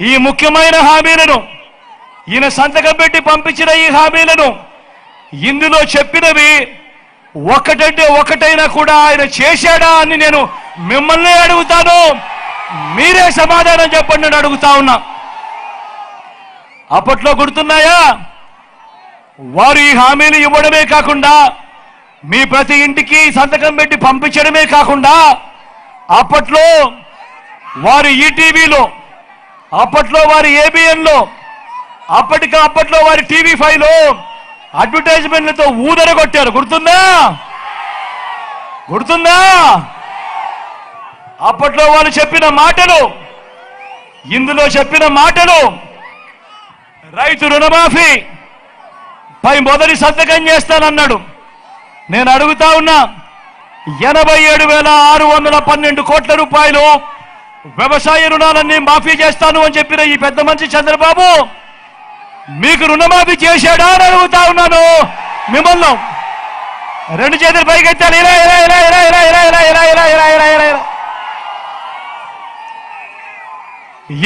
ఈ ముఖ్యమైన హామీలను ఈయన సంతకం పెట్టి పంపించిన ఈ హామీలను ఇందులో చెప్పినవి ఒకటంటే ఒకటైనా కూడా ఆయన చేశాడా అని నేను మిమ్మల్ని అడుగుతాను. మీరే సమాధానం చెప్పండి అని అడుగుతా ఉన్నా. అప్పట్లో గుర్తున్నాయా? వారు ఈ హామీలు ఇవ్వడమే కాకుండా మీ ప్రతి ఇంటికి సంతకం పెట్టి పంపించడమే కాకుండా అప్పట్లో వారు ఈటీవీలో, అప్పట్లో వారి ఏబిఎన్లో, అప్పట్లో వారి టీవీ5లో అడ్వర్టైజ్మెంట్లతో ఊదరగొట్టారు. గుర్తుందా? అప్పట్లో వాళ్ళు చెప్పిన మాటలు, ఇందులో చెప్పిన మాటలు, రైతు రుణమాఫీ పై మొదటి సంతకం చేస్తానన్నాడు. నేను అడుగుతా ఉన్నా, 87,612 కోట్ల రూపాయలు వ్యవసాయ రుణాలన్నీ మాఫీ చేస్తాను అని చెప్పిన ఈ పెద్ద మనిషి చంద్రబాబు మీకు రుణమాఫీ చేశాడా అని అడుగుతా ఉన్నాను మిమ్మల్ని. రెండు చేతులు పైకెత్తాలి.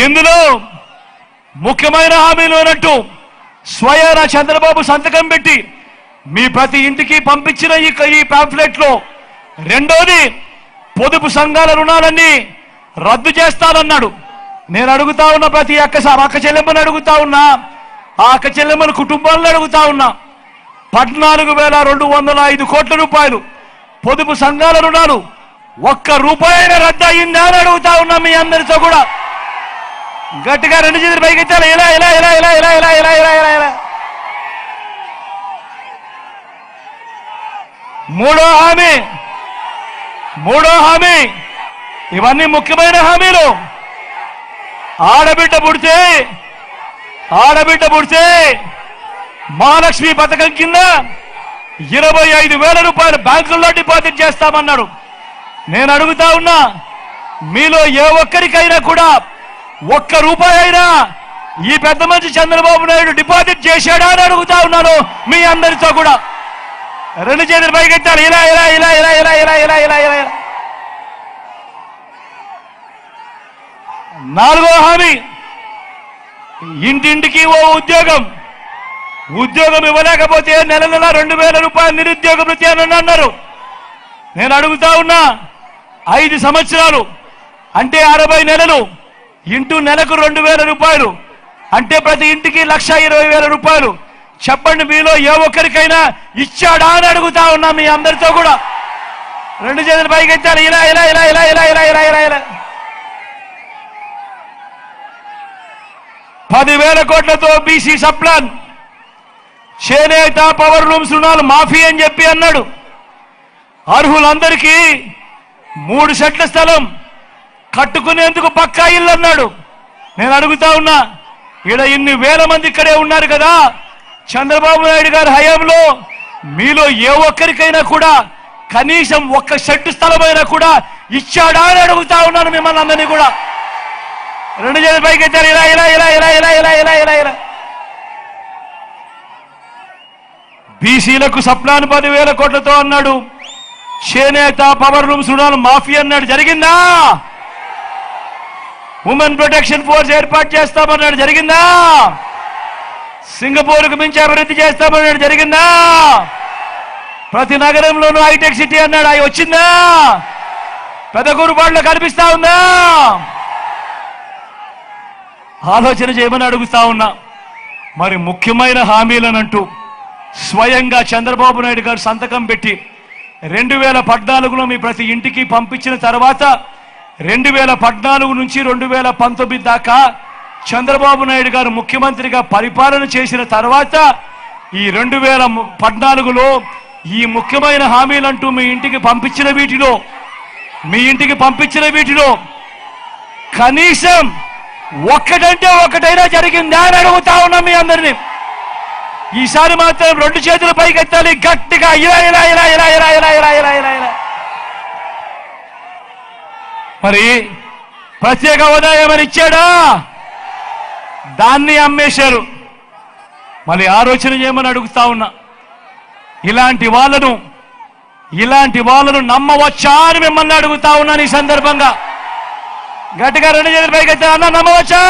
ఇందులో ముఖ్యమైన హామీలు అన్నట్టు స్వయాన చంద్రబాబు సంతకం పెట్టి మీ ప్రతి ఇంటికి పంపించిన ఈ పాంఫ్లెట్ లో రెండోది పొదుపు సంఘాల రుణాలన్నీ రద్దు చేస్తానన్నాడు. నేను అడుగుతా ఉన్నా, ప్రతి అక్క చెల్లెమ్మని అడుగుతా ఉన్నా, ఆ అక్క చెల్లెమ్మని కుటుంబాలను అడుగుతా ఉన్నా, 14,205 కోట్ల రూపాయలు పొదుపు సంఘాల రుణాలు ఒక్క రూపాయైనా రద్దు అయిందా అని అడుగుతా ఉన్నా మీ అందరితో కూడా. గట్టిగా రెండు చేతులు పైకెత్తాలి. మూడో హామీ ఇవన్నీ ముఖ్యమైన హామీలు. ఆడబిడ్డ పుడితే మహాలక్ష్మి పథకం కింద 25,000 రూపాయలు బ్యాంకుల్లో డిపాజిట్ చేస్తామన్నాడు. నేను అడుగుతా ఉన్నా, మీలో ఏ ఒక్కరికైనా కూడా ఒక్క రూపాయి అయినా ఈ పెద్ద మనిషి చంద్రబాబు నాయుడు డిపాజిట్ చేశాడా అని అడుగుతా ఉన్నాను మీ అందరితో కూడా. రెండు చేతులు పైకెత్తాలి. 4వ హామీ, ఇంటింటికి ఓ ఉద్యోగం ఇవ్వలేకపోతే నెల 2,000 రూపాయలు నిరుద్యోగ భృతి అని అన్నారు. నేను అడుగుతా ఉన్నా, 5 సంవత్సరాలు అంటే 60 నెలలు ఇంటూ నెలకు 2,000 రూపాయలు అంటే ప్రతి ఇంటికి 1,20,000 రూపాయలు. చెప్పండి, మీలో ఏ ఒక్కరికైనా ఇచ్చాడా అని అడుగుతా ఉన్నా మీ అందరితో కూడా. రెండు చేతులు పైకెత్తాలి. 10,000 కోట్లతో బీసీ సప్లాన్, చేనేత, పవర్ లూమ్స్ రుణాలు మాఫీ అని చెప్పి అన్నాడు. అర్హులందరికీ 3 సెంట్ల స్థలం కట్టుకునేందుకు పక్కా ఇల్లు అన్నాడు. నేను అడుగుతా ఉన్నా, ఇక్కడ ఇన్ని వేల మంది ఇక్కడే ఉన్నారు కదా, చంద్రబాబు నాయుడు గారి హయాంలో మీలో ఏ ఒక్కరికైనా కూడా కనీసం 1 సెంటు స్థలమైనా కూడా ఇచ్చాడా అని అడుగుతా ఉన్నాను మిమ్మల్ని అందరినీ కూడా. రెండు చేతులు పైకెత్తారు. బీసీలకు సప్లాన్ 10,000 కోట్లతో అన్నాడు. చేనేత, పవర్ లూమ్స్ రుణాలు మాఫీ అన్నాడు. జరిగిందా? ఉమెన్ ప్రొటెక్షన్ ఫోర్స్ ఏర్పాటు చేస్తామన్నాడు. జరిగిందా? సింగపూర్కు మించి అభివృద్ధి చేస్తామన్నాడు. జరిగిందా? ప్రతి నగరంలోనూ హైటెక్ సిటీ అన్నాడు. అవి వచ్చిందా? పెదకూరుపాడులో కనిపిస్తా ఉందా? ఆలోచన చేయమని అడుగుతా ఉన్నా. మరి ముఖ్యమైన హామీలనంటూ స్వయంగా చంద్రబాబు నాయుడు గారు సంతకం పెట్టి 2014లో మీ ప్రతి ఇంటికి పంపించిన తర్వాత 2014 నుంచి 2019 దాకా చంద్రబాబు నాయుడు గారు ముఖ్యమంత్రిగా పరిపాలన చేసిన తర్వాత ఈ 2014లో ఈ ముఖ్యమైన హామీలంటూ మీ ఇంటికి పంపించిన వీటిలో కనీసం ఒక్కటంటే ఒకటైనా జరిగిందా అని అడుగుతా ఉన్నాం మీ అందరినీ. ఈసారి మాత్రం 2 చేతులు పైకెత్తాలి గట్టిగా. మరి ప్రత్యేక హోదా ఏమని ఇచ్చాడా? దాన్ని అమ్మేశారు. మళ్ళీ ఆలోచన చేయమని అడుగుతా ఉన్నా. ఇలాంటి వాళ్ళను నమ్మవచ్చా అని మిమ్మల్ని అడుగుతా ఉన్నాను ఈ సందర్భంగా. గట్టిగా రెండు చేతులు పైకి ఎత్తా. అన్న నమ్మవచ్చా?